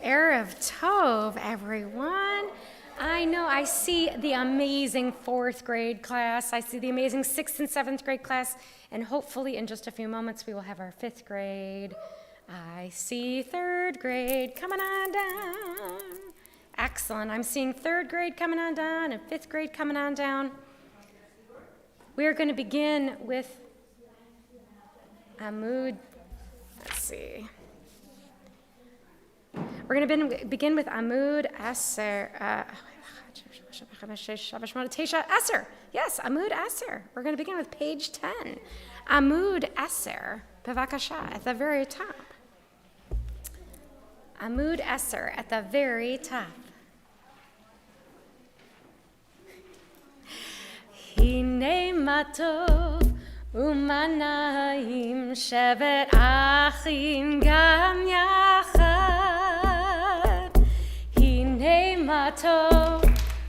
Erev Tov, everyone. I know I see the amazing 4th grade class. I see the amazing 6th and 7th grade class. And hopefully in just a few moments we will have our 5th grade. I see 3rd grade coming on down. Excellent. I'm seeing 3rd grade coming on down and 5th grade coming on down. We are going to begin with Amud. Let's see. We're going to begin with Amud Aser. Aser. Yes, Amud Aser. We're going to begin with page 10. Amud Aser, Bevakasha, at the very top. Amud Aser, at the very top. Hine matov umanayim shevet achim gam yachad. Hine matov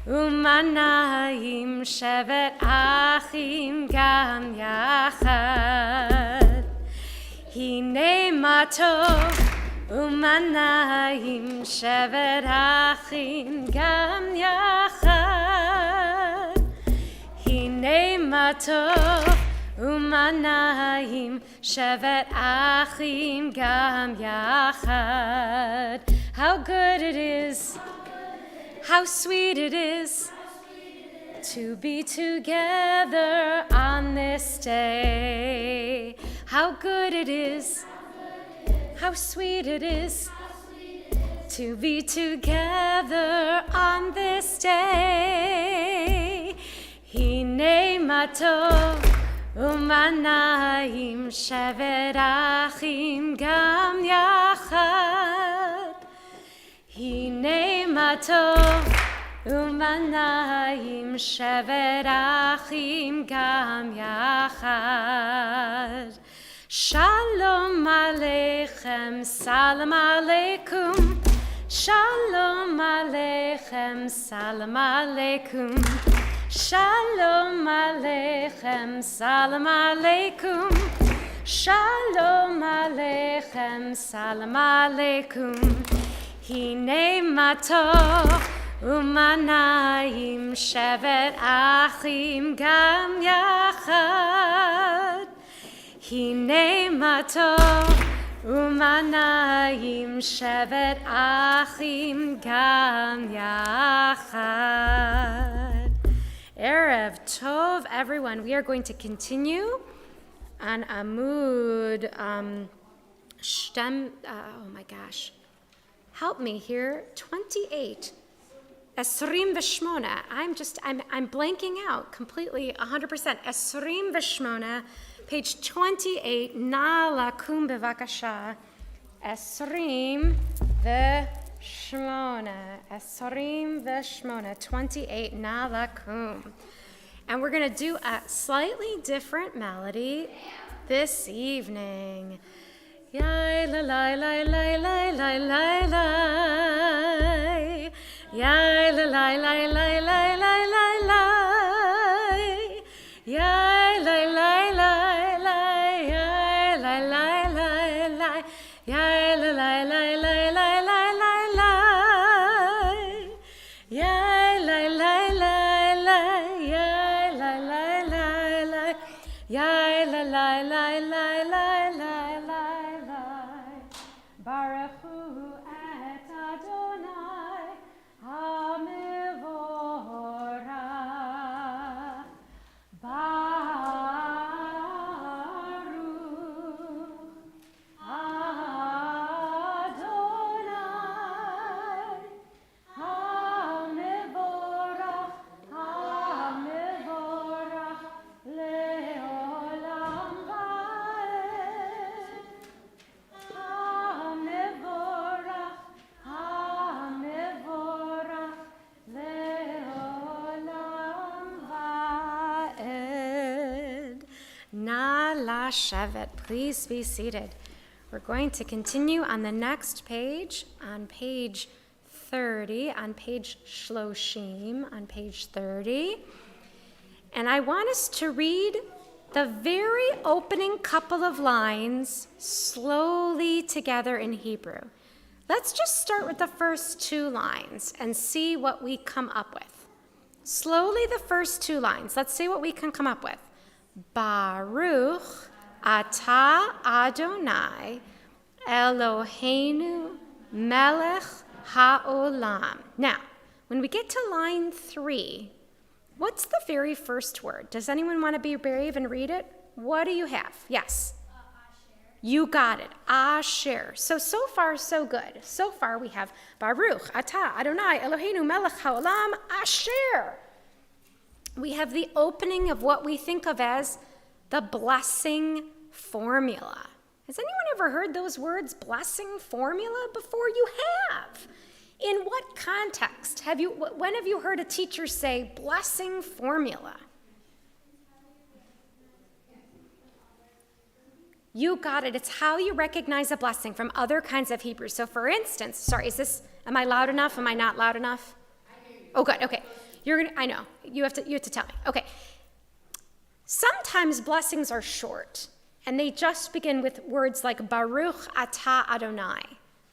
umanayim shevet achim gam yachad. Hine matov umanayim shevet achim gam yachad. Hine matov umanayim shevet achim gam yachad. How good it is, how sweet it is to be together on this day. How good it is, how sweet it is to be together on this day. Hine matov umanayim shevet achim gam yachad. Hine matov umanayim shevet achim gam yachad. Shalom aleichem, salam aleikum. Shalom aleichem, salam aleikum. Shalom aleichem, salam aleikum. Shalom aleichem, salam aleikum. Hine matov umanayim shevet achim gam yachad. Hine matov umanayim shevet achim gam yachad. Erev Tov, everyone. We are going to continue on Amud Shtem. Oh my gosh, help me here. 28. Esrim v'shmona. I'm blanking out completely. 100%. Esrim v'shmona. Page 28, Na lakum bevakasha. Esrim v'shmona. Esrim v'shmona. 28, Na lakum. And we're going to do a slightly different melody this evening. Yai la la la la la la la la. Yai la la la la la la la la. Yai la la la. Ya la la la la la la la la. Ya la la la la. Ya la la la la. Ya la la la la la la la la. Baruch hu et Adonai hamivorach. Shevet. Please be seated. We're going to continue on the next page, on page 30, on page Shloshim, on page 30. And I want us to read the very opening couple of lines slowly together in Hebrew. Let's just start with the first two lines and see what we come up with. Slowly, the first two lines. Let's see what we can come up with. Baruch atah Adonai Eloheinu melech haolam. Now, when we get to line 3, what's the very first word? Does anyone want to be brave and read it? What do you have? Yes. You got it. Asher. So far, so good. So far, we have Baruch atah Adonai Eloheinu melech haolam Asher. We have the opening of what we think of as the blessing formula. Has anyone ever heard those words, blessing formula, before? You have. In what context? When have you heard a teacher say blessing formula? You got it. It's how you recognize a blessing from other kinds of Hebrew. So for instance, am I loud enough? Am I not loud enough? Oh, good. Okay. I know. You have to tell me. Okay. Sometimes blessings are short, and they just begin with words like Baruch atah Adonai.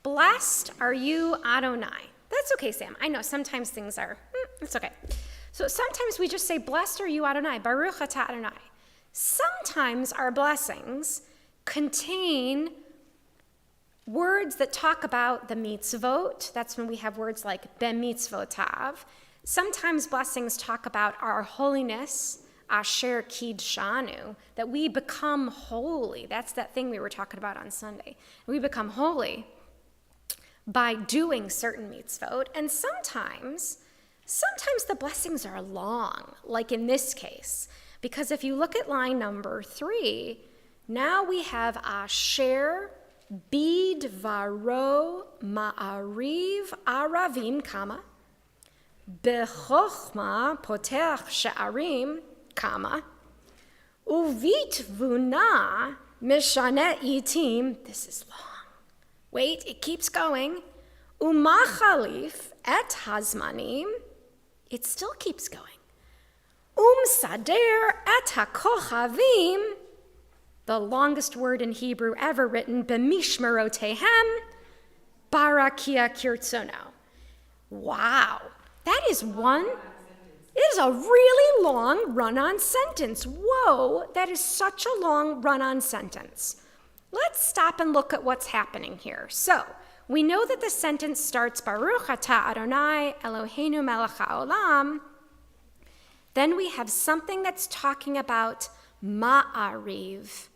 Blessed are you, Adonai. That's okay, Sam. I know sometimes things are, it's okay. So sometimes we just say, blessed are you, Adonai, Baruch atah Adonai. Sometimes our blessings contain words that talk about the mitzvot. That's when we have words like b'mitzvotav. Sometimes blessings talk about our holiness, asher kidshanu, that we become holy. That's that thing we were talking about on Sunday. We become holy by doing certain mitzvot. And sometimes the blessings are long, like in this case. Because if you look at line number 3, now we have asher bidvaro ma'ariv aravim kama, bechochma potech she'arim kama, uvit vuna mishane itim. This is long. Wait, it keeps going. Umachalif et hazmanim. It still keeps going. Sader et hakochavim. The longest word in Hebrew ever written. B'mishmerotehem barakia kirtzono. Wow, that is one. It is a really long run-on sentence. Whoa, that is such a long run-on sentence. Let's stop and look at what's happening here. So, we know that the sentence starts, Baruch atah Adonai Eloheinu melech haolam. Then we have something that's talking about ma'ariv,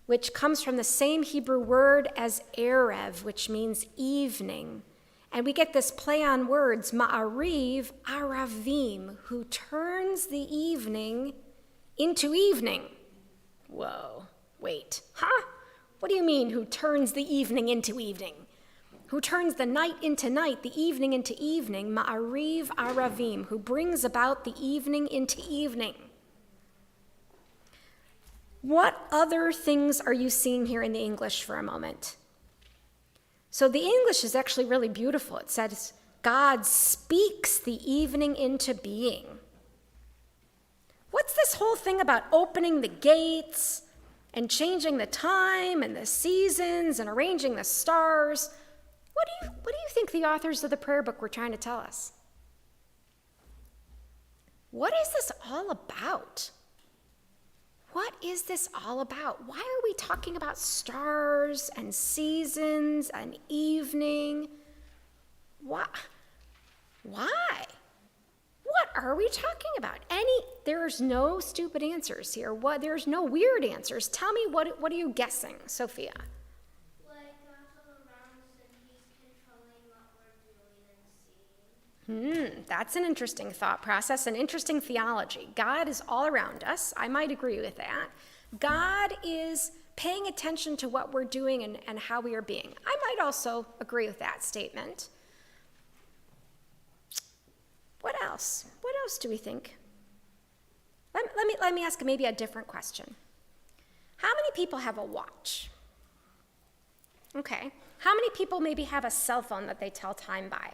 which comes from the same Hebrew word as erev, which means evening. And we get this play on words, ma'ariv aravim, who turns the evening into evening. Whoa, wait, huh? What do you mean, who turns the evening into evening? Who turns the night into night, the evening into evening, ma'ariv aravim, who brings about the evening into evening. What other things are you seeing here in the English for a moment? So the English is actually really beautiful. It says, God speaks the evening into being. What's this whole thing about opening the gates and changing the time and the seasons and arranging the stars? What do you think the authors of the prayer book were trying to tell us? What is this all about? What is this all about? Why are we talking about stars and seasons and evening? Why? What are we talking about? There's no stupid answers here. There's no weird answers. Tell me, what are you guessing, Sophia? Like God's all around us and he's controlling what we're doing and seeing. That's an interesting thought process, an interesting theology. God is all around us. I might agree with that. God is paying attention to what we're doing and how we are being. I might also agree with that statement. What else? What else do we think? Let me ask maybe a different question. How many people have a watch? Okay. How many people maybe have a cell phone that they tell time by?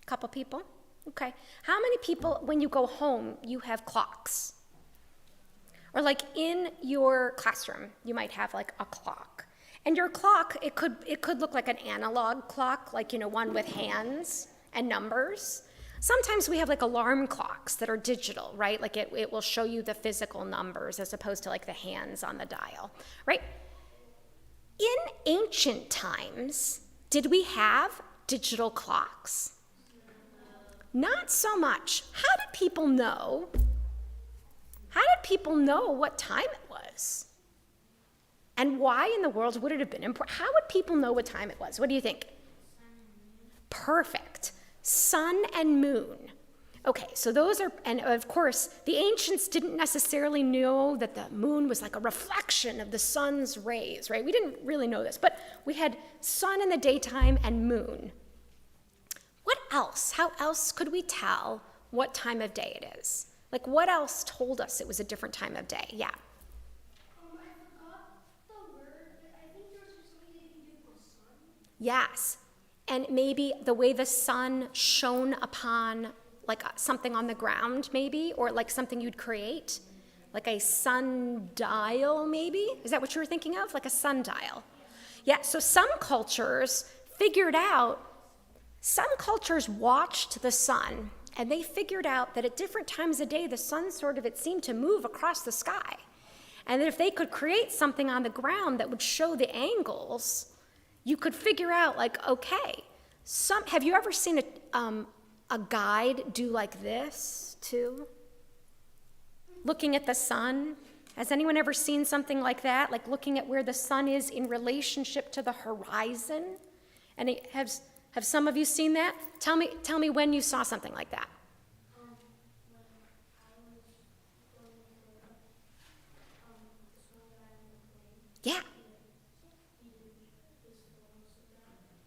A couple people? Okay. How many people, when you go home, you have clocks? Or like in your classroom, you might have like a clock. And your clock, it could look like an analog clock, like, one with hands and numbers. Sometimes we have like alarm clocks that are digital, right? Like it will show you the physical numbers as opposed to like the hands on the dial, right? In ancient times, did we have digital clocks? Not so much. How did people know? How did people know what time it was? And why in the world would it have been important? How would people know what time it was? What do you think? Perfect. Sun and moon. Okay, so those are, and of course, the ancients didn't necessarily know that the moon was like a reflection of the sun's rays, right? We didn't really know this, but we had sun in the daytime and moon. What else? How else could we tell what time of day it is? Like, what else told us it was a different time of day? Yeah. I forgot the word, but I think there was something they can do with the sun. Yes. And maybe the way the sun shone upon like something on the ground, maybe, or like something you'd create, like a sundial, maybe? Is that what you were thinking of? Like a sundial. Yeah, so some cultures watched the sun, and they figured out that at different times of day, the sun it seemed to move across the sky. And that if they could create something on the ground that would show the angles, you could figure out, like, okay, have you ever seen a guide do like this, too? Looking at the sun? Has anyone ever seen something like that? Like looking at where the sun is in relationship to the horizon? And have some of you seen that? Tell me when you saw something like that. Yeah.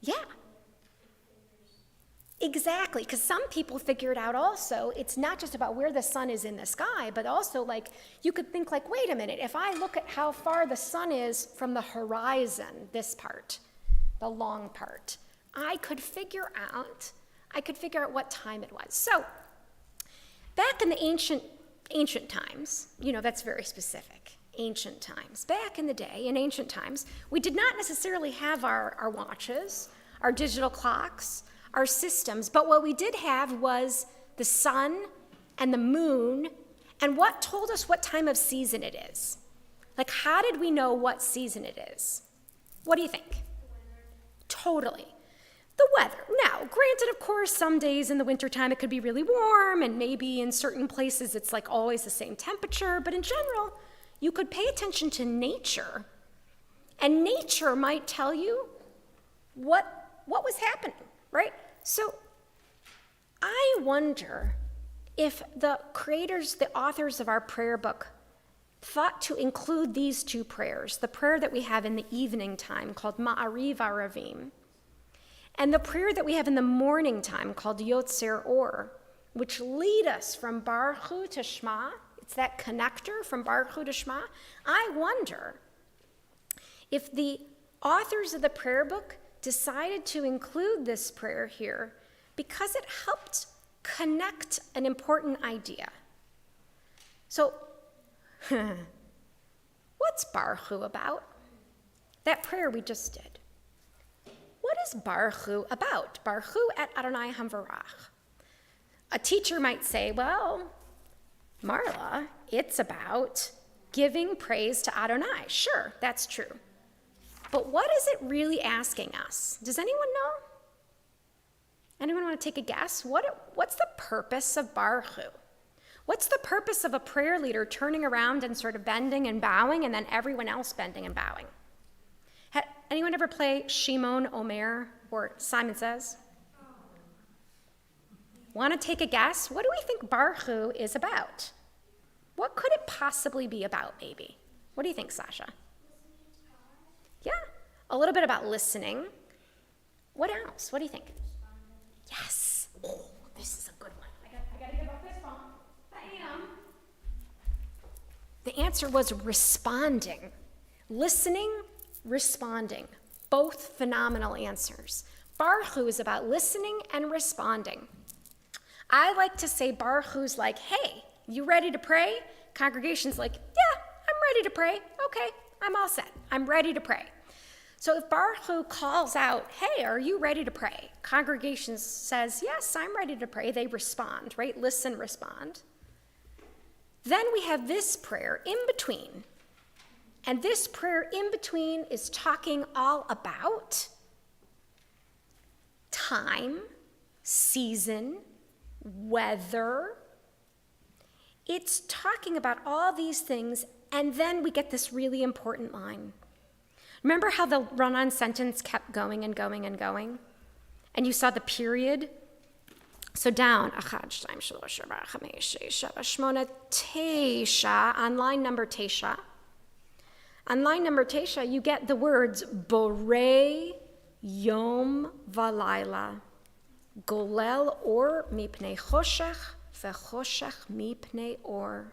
Yeah. Exactly, because some people figured out also, it's not just about where the sun is in the sky, but also like, you could think like, wait a minute, if I look at how far the sun is from the horizon, this part, the long part, I could figure out what time it was. So, back in the ancient times, that's very specific, ancient times. Back in the day, in ancient times, we did not necessarily have our watches, our digital clocks, our systems, but what we did have was the sun and the moon, and what told us what time of season it is. Like, how did we know what season it is? What do you think? Totally. The weather. Now, granted, of course, some days in the wintertime it could be really warm, and maybe in certain places it's like always the same temperature, but in general, you could pay attention to nature, and nature might tell you what was happening, right? So I wonder if the authors of our prayer book, thought to include these two prayers, the prayer that we have in the evening time called Ma'ariv Aravim, and the prayer that we have in the morning time called Yotzer Or, which lead us from Baruch Hu to Shema. It's that connector from Baruch Hu to Shema. I wonder if the authors of the prayer book decided to include this prayer here because it helped connect an important idea. So, what's Baruch Hu about? That prayer we just did. What is Baruch Hu about? Baruch Hu et Adonai Hamvarach. A teacher might say, well, Marla, it's about giving praise to Adonai. Sure, that's true. But what is it really asking us? Does anyone know? Anyone want to take a guess? What's the purpose of Baruch Hu? What's the purpose of a prayer leader turning around and sort of bending and bowing and then everyone else bending and bowing? Anyone ever play Shimon Omer or Simon Says? Want to take a guess? What do we think Baruch Hu is about? What could it possibly be about, maybe? What do you think, Sasha? Yeah, a little bit about listening. What else? What do you think? Yes. Oh, this is a good one. I gotta give up this phone. Bam. The answer was responding. Listening, responding. Both phenomenal answers. Baruch Hu is about listening and responding. I like to say Baruch Hu's like, hey, you ready to pray? Congregation's like, yeah, I'm ready to pray. Okay, I'm all set. I'm ready to pray. So if Baruch Hu calls out, hey, are you ready to pray? Congregation says, yes, I'm ready to pray. They respond, right? Listen, respond. Then we have this prayer in between. And this prayer in between is talking all about time, season, weather. It's talking about all these things, and then we get this really important line. Remember how the run-on sentence kept going and going and going? And you saw the period? So down, on line number tesha. On line number tesha, you get the words borei yom valayla, golel or mipnei choshech vechoshech mipnei or.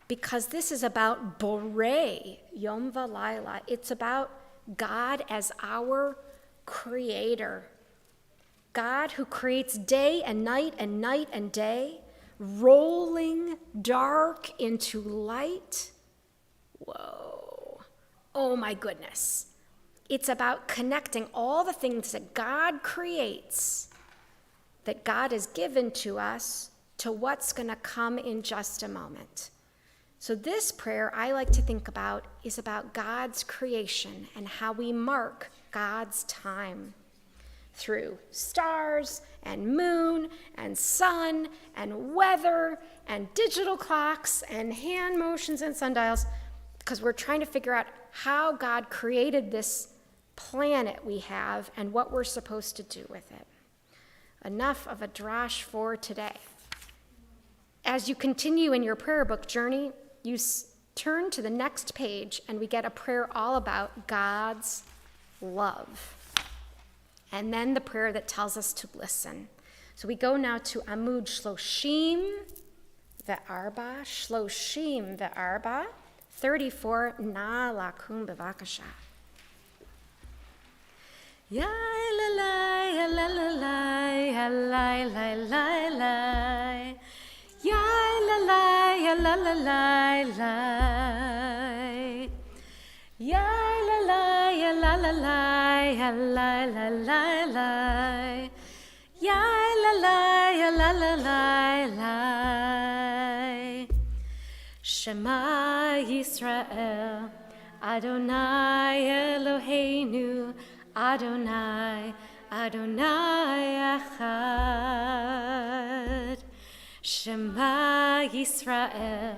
Because this is about borei yom valayla. It's about God as our creator. God who creates day and night and day, rolling dark into light. Whoa. Oh my goodness. It's about connecting all the things that God creates, that God has given to us, to what's going to come in just a moment. So this prayer I like to think about is about God's creation and how we mark God's time through stars and moon and sun and weather and digital clocks and hand motions and sundials, because we're trying to figure out how God created this planet we have and what we're supposed to do with it. Enough of a drash for today. As you continue in your prayer book journey, you turn to the next page and we get a prayer all about God's love. And then the prayer that tells us to listen. So we go now to Amud Shloshim ve'arba, 34, na lakum bevakasha. Ya la la ya la la la ya la la la la ya la la ya la la la la ya la la ya la la la ya la la la la ya la la ya la la la la. Shema Yisrael, Adonai Eloheinu, Adonai, Adonai Echad. Shema Yisrael,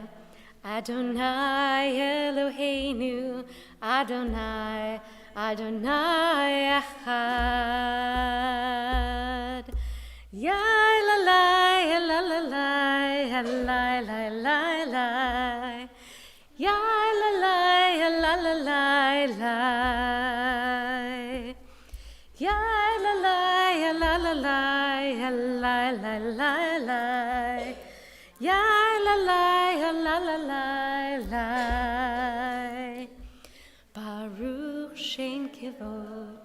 Adonai Eloheinu, Adonai, Adonai Echad. Ya la la ya la la la ya la la la la ya la la ya la la la la ya la la ya la la la ya la la la la ya la la ya la la la la. Baruch Shem Kevod,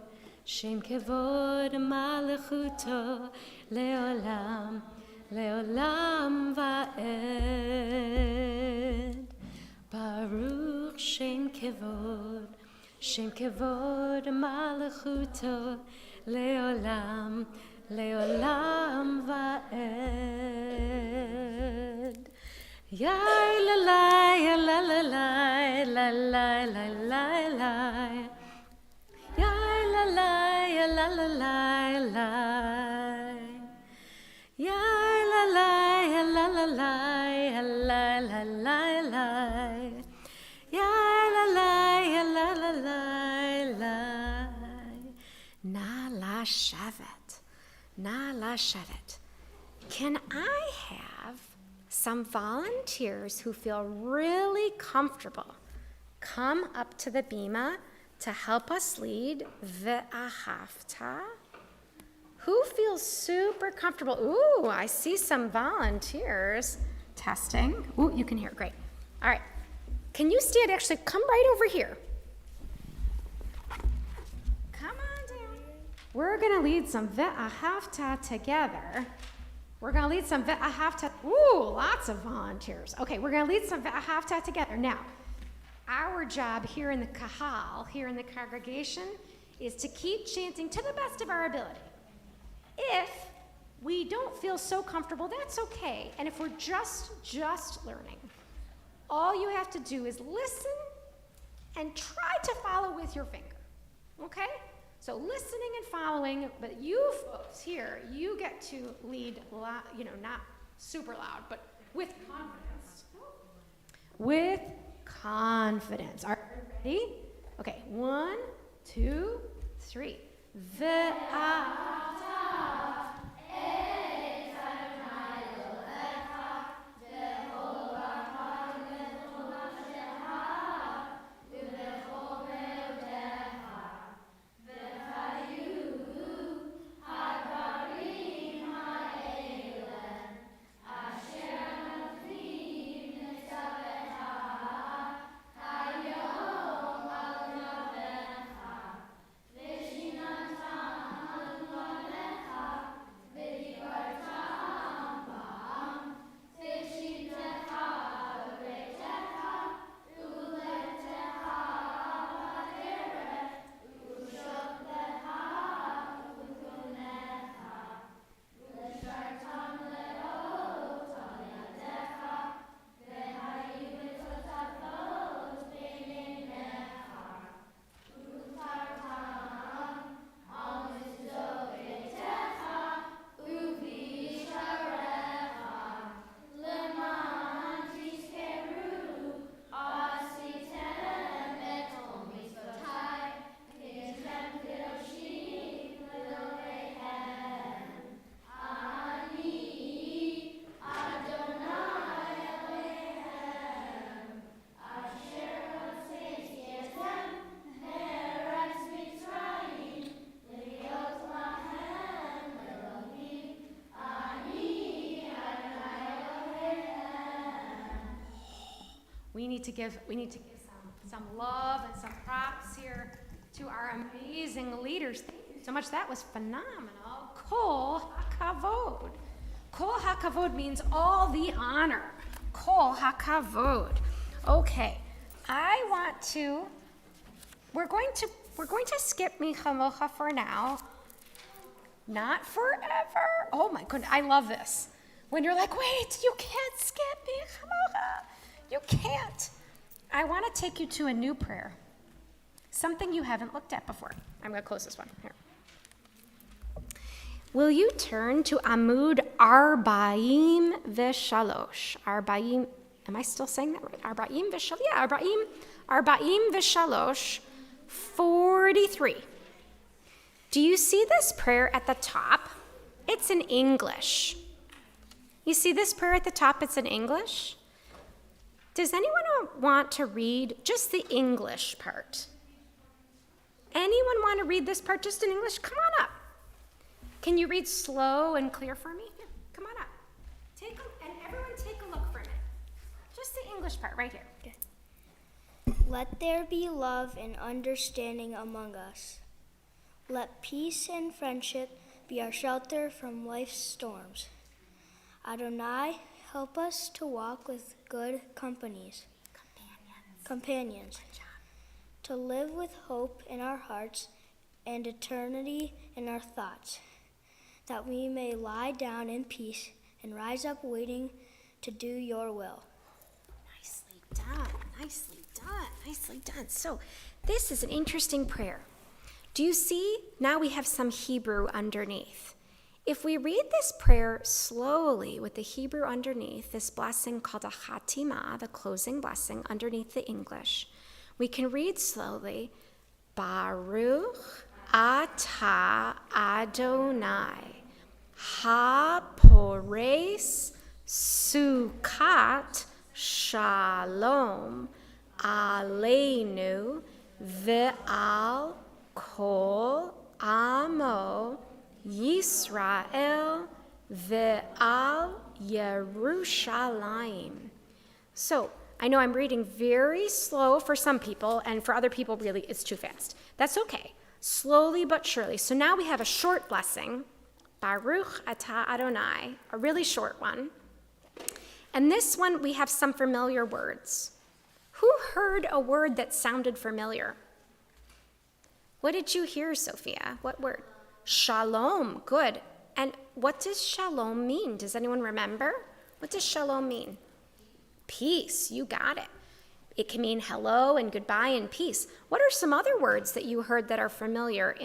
Shem Kevod Malachuto Leolam, Leolam Va'ed. Baruch Shem Kevod, Shem Kevod Malachuto Leolam, Leolam Va'ed. Ya la la ya la la la la la la la la ya la la ya la la la la ya la la ya la la la ya la la la la ya la la ya la la la la. Na la shavet, na la shavet. Can I have some volunteers who feel really comfortable come up to the bima to help us lead Ve'ahavta? Who feels super comfortable? Ooh, I see some volunteers. Testing. Ooh, you can hear, great. All right, can you stand, actually come right over here. Come on down. We're gonna lead some Ve'ahavta together. We're gonna lead some Ve'ahavta. Ooh, lots of volunteers. Okay, we're gonna lead some Ve'ahavta together. Now, Our job here in the kahal, here in the congregation, is to keep chanting to the best of our ability. If we don't feel so comfortable, that's okay. And if we're just learning, all you have to do is listen and try to follow with your finger, okay? So listening and following, but you folks here, you get to lead loud, not super loud, but with confidence. With confidence. Are you ready? Okay, 1, 2, 3. The We need to give some love and some props here to our amazing leaders. Thank you so much. That was phenomenal. Kol hakavod. Kol hakavod means all the honor. Kol hakavod. Okay, we're going to skip Mi Chamocha for now. Not forever. Oh my goodness, I love this. When you're like, wait, you can't skip Mi Chamocha. You can't. I want to take you to a new prayer, something you haven't looked at before. I'm going to close this one here. Will you turn to Amud Arba'im V'Shalosh? Arba'im, am I still saying that right? Arba'im V'Shalosh, yeah, Arba'im V'Shalosh, 43. Do you see this prayer at the top? It's in English. You see this prayer at the top? It's in English. Does anyone want to read just the English part? Anyone want to read this part just in English? Come on up. Can you read slow and clear for me? Here, come on up. And everyone take a look for a minute. Just the English part right here. Okay. Let there be love and understanding among us. Let peace and friendship be our shelter from life's storms. Adonai, help us to walk with good companions. To live with hope in our hearts and eternity in our thoughts, that we may lie down in peace and rise up waiting to do your will. Nicely done, nicely done, nicely done. So this is an interesting prayer. Do you see? Now we have some Hebrew underneath. If we read this prayer slowly with the Hebrew underneath, this blessing called a Chatimah, the closing blessing underneath the English, we can read slowly, Baruch Atah Adonai, HaPores Sukat Shalom Aleinu Ve'al Kol Amo Yisrael ve'al Yerushalayim. So I know I'm reading very slow for some people, and for other people, really, it's too fast. That's okay. Slowly but surely. So now we have a short blessing, Baruch Atah Adonai, a really short one. And this one, we have some familiar words. Who heard a word that sounded familiar? What did you hear, Sophia? What word? Shalom. Good. And what does shalom mean? Does anyone remember? What does shalom mean? Peace. You got it. It can mean hello and goodbye and peace. What are some other words that you heard that are familiar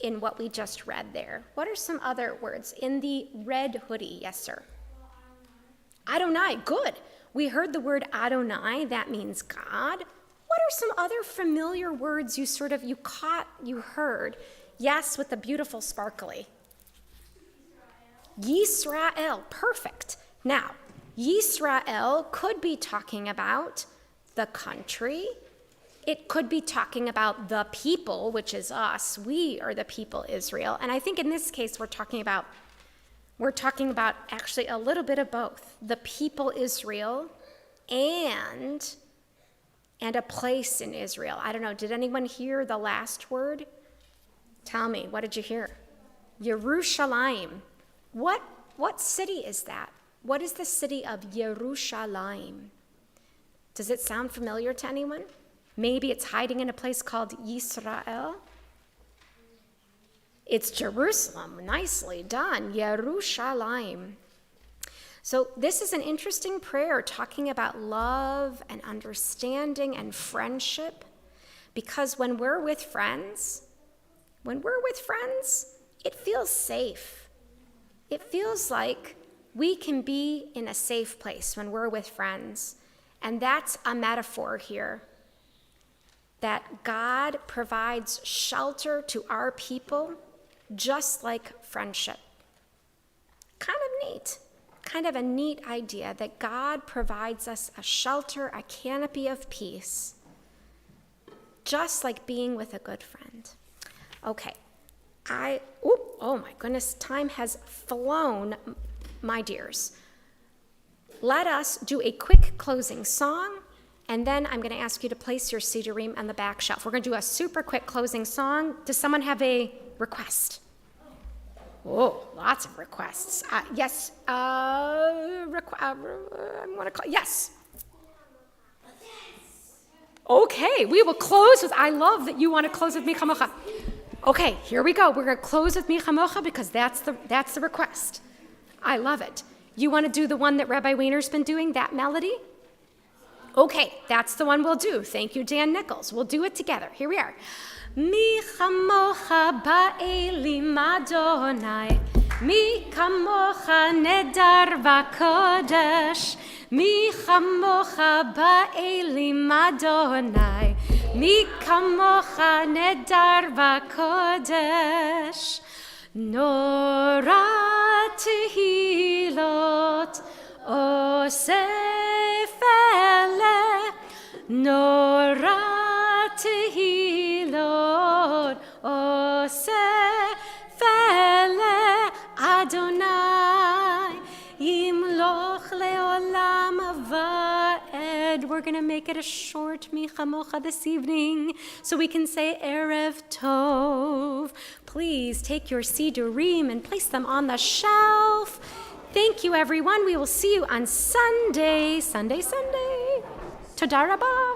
in what we just read there? What are some other words in the red hoodie? Yes, sir. Adonai. Good. We heard the word Adonai. That means God. What are some other familiar words you heard? Yes, with the beautiful sparkly. Yisrael. Perfect. Now, Yisrael could be talking about the country. It could be talking about the people, which is us. We are the people, Israel. And I think in this case, we're talking about actually a little bit of both. The people Israel and a place in Israel. I don't know, did anyone hear the last word? Tell me, what did you hear? Yerushalayim. What city is that? What is the city of Yerushalayim? Does it sound familiar to anyone? Maybe it's hiding in a place called Yisrael. It's Jerusalem. Nicely done. Yerushalayim. So this is an interesting prayer talking about love and understanding and friendship, because when we're with friends, it feels safe. It feels like we can be in a safe place when we're with friends. And that's a metaphor here, that God provides shelter to our people just like friendship. Kind of neat. Kind of a neat idea that God provides us a shelter, a canopy of peace, just like being with a good friend. Okay, oh my goodness, time has flown, my dears. Let us do a quick closing song, and then I'm going to ask you to place your Sidurim on the back shelf. We're going to do a super quick closing song. Does someone have a request? Oh, lots of requests. Yes. I want to call. Yes. Okay, we will close with. I love that you want to close with Mi Chamocha. Okay, here we go. We're going to close with Mi Chamocha because that's the request. I love it. You want to do the one that Rabbi Weiner's been doing, that melody? Okay, that's the one we'll do. Thank you, Dan Nichols. We'll do it together. Here we are. Mi chamocha ba'elim Adonai, mi kamocha nedar v'kodesh, mi chamocha ba'elim Adonai, mi kamocha nedar v'kodesh, nora tehilot osef eleh, nora tehilot osef eleh Adonai yimloch leolam va'ed. We're going to make it a short Mi Chamocha this evening so we can say Erev Tov. Please take your Sidurim and place them on the shelf. Thank you, everyone. We will see you on Sunday. Toda rabah.